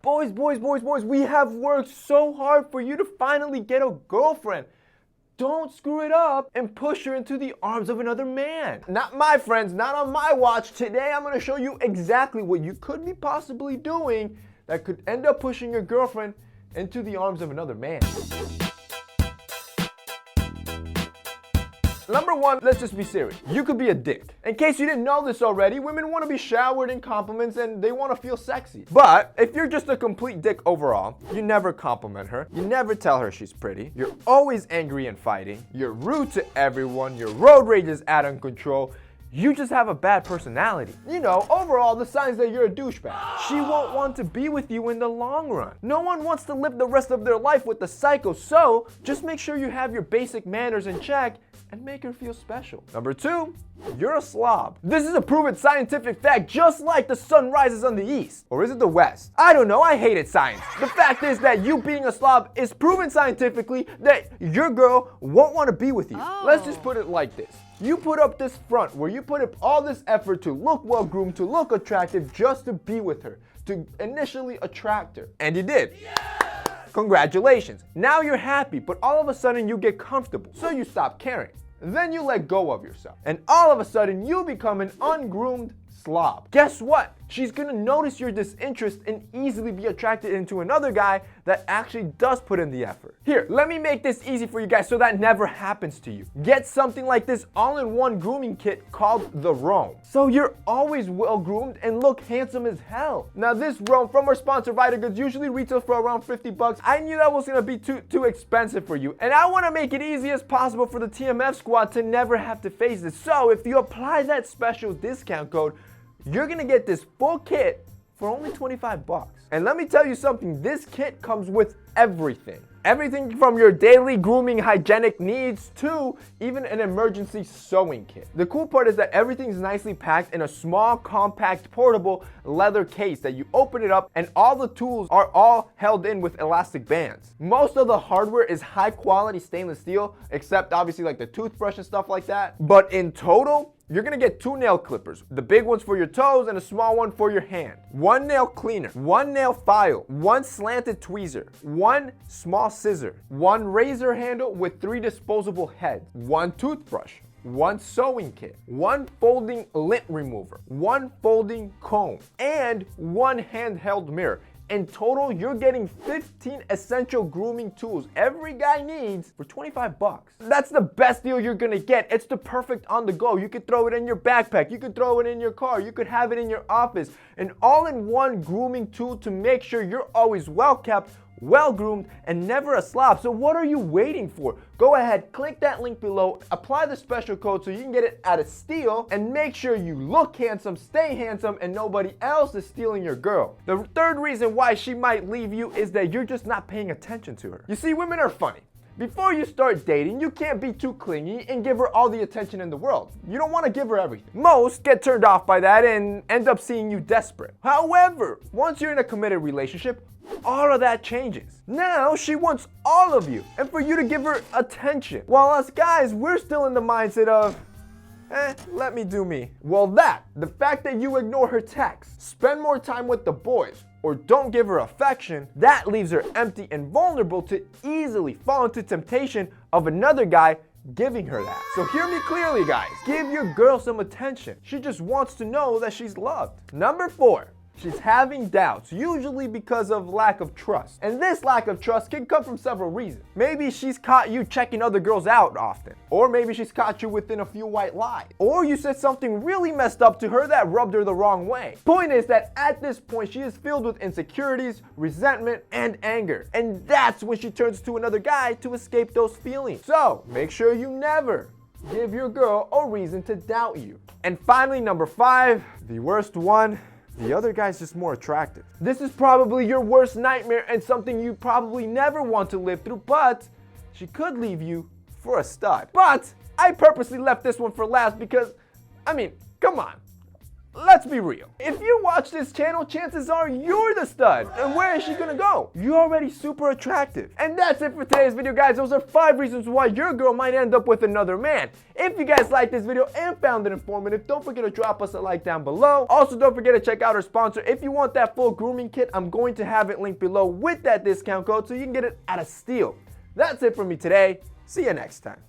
Boys, we have worked so hard for you to finally get a girlfriend. Don't screw it up and push her into the arms of another man. Not my friends, not on my watch. Today I'm gonna show you exactly what you could be possibly doing that could end up pushing your girlfriend into the arms of another man. Number one, let's just be serious. You could be a dick. In case you didn't know this already, women want to be showered in compliments and they want to feel sexy. But if you're just a complete dick overall, you never compliment her, you never tell her she's pretty, you're always angry and fighting, you're rude to everyone, your road rage is out of control, you just have a bad personality. You know, overall, the signs that you're a douchebag. She won't want to be with you in the long run. No one wants to live the rest of their life with the psycho, so just make sure you have your basic manners in check and make her feel special. Number two, you're a slob. This is a proven scientific fact, just like the sun rises on the east. Or is it the west? I don't know, I hated science. The fact is that you being a slob is proven scientifically that your girl won't want to be with you. Let's just put it like this. You put up this front where you put up all this effort to look well-groomed, to look attractive, just to be with her, to initially attract her. And you did. Yeah! Congratulations. Now you're happy, but all of a sudden you get comfortable, so you stop caring. Then you let go of yourself, and all of a sudden you become an ungroomed slob. Guess what? She's gonna notice your disinterest and easily be attracted into another guy that actually does put in the effort. Here, let me make this easy for you guys so that never happens to you. Get something like this all-in-one grooming kit called the Roam. So you're always well-groomed and look handsome as hell. Now this Roam from our sponsor Vita Goods usually retails for around 50 bucks. I knew that was gonna be too expensive for you, and I wanna make it easy as possible for the TMF squad to never have to face this. So if you apply that special discount code, you're gonna get this full kit for only 25 bucks. And let me tell you something, this kit comes with everything. Everything from your daily grooming hygienic needs to even an emergency sewing kit. The cool part is that everything's nicely packed in a small, compact, portable leather case that you open it up and all the tools are all held in with elastic bands. Most of the hardware is high quality stainless steel, except obviously like the toothbrush and stuff like that. But in total, you're gonna get 2 nail clippers, the big ones for your toes and a small one for your hand, 1 nail cleaner, 1 nail file, 1 slanted tweezer, 1 small scissor, 1 razor handle with 3 disposable heads, 1 toothbrush, 1 sewing kit, 1 folding lint remover, 1 folding comb, and 1 handheld mirror. In total, you're getting 15 essential grooming tools every guy needs for 25 bucks. That's the best deal you're gonna get. It's the perfect on the go. You could throw it in your backpack, you could throw it in your car, you could have it in your office. An all-in-one grooming tool to make sure you're always well kept, well groomed, and never a slob. So what are you waiting for? Go ahead, click that link below, apply the special code so you can get it at a steal, and make sure you look handsome, stay handsome, and nobody else is stealing your girl. The third reason why she might leave you is that you're just not paying attention to her. You see, women are funny. Before you start dating, you can't be too clingy and give her all the attention in the world. You don't want to give her everything. Most get turned off by that and end up seeing you desperate. However, once you're in a committed relationship, all of that changes. Now she wants all of you and for you to give her attention. While us guys, we're still in the mindset of, let me do me. Well, the fact that you ignore her texts, spend more time with the boys, or don't give her affection, that leaves her empty and vulnerable to easily fall into temptation of another guy giving her that. So hear me clearly, guys. Give your girl some attention. She just wants to know that she's loved. Number 4. She's having doubts, usually because of lack of trust. And this lack of trust can come from several reasons. Maybe she's caught you checking other girls out often. Or maybe she's caught you within a few white lies. Or you said something really messed up to her that rubbed her the wrong way. Point is that at this point, she is filled with insecurities, resentment, and anger. And that's when she turns to another guy to escape those feelings. So make sure you never give your girl a reason to doubt you. And finally, number 5, the worst one. The other guy's just more attractive. This is probably your worst nightmare and something you probably never want to live through, but she could leave you for a stud. But I purposely left this one for last because, I mean, come on. let's be real. If you watch this channel, chances are you're the stud. And where is she gonna go? You're already super attractive. And that's it for today's video, guys. Those are 5 reasons why your girl might end up with another man. If you guys liked this video and found it informative, don't forget to drop us a like down below. Also, don't forget to check out our sponsor. If you want that full grooming kit, I'm going to have it linked below with that discount code so you can get it at a steal. That's it for me today. See you next time.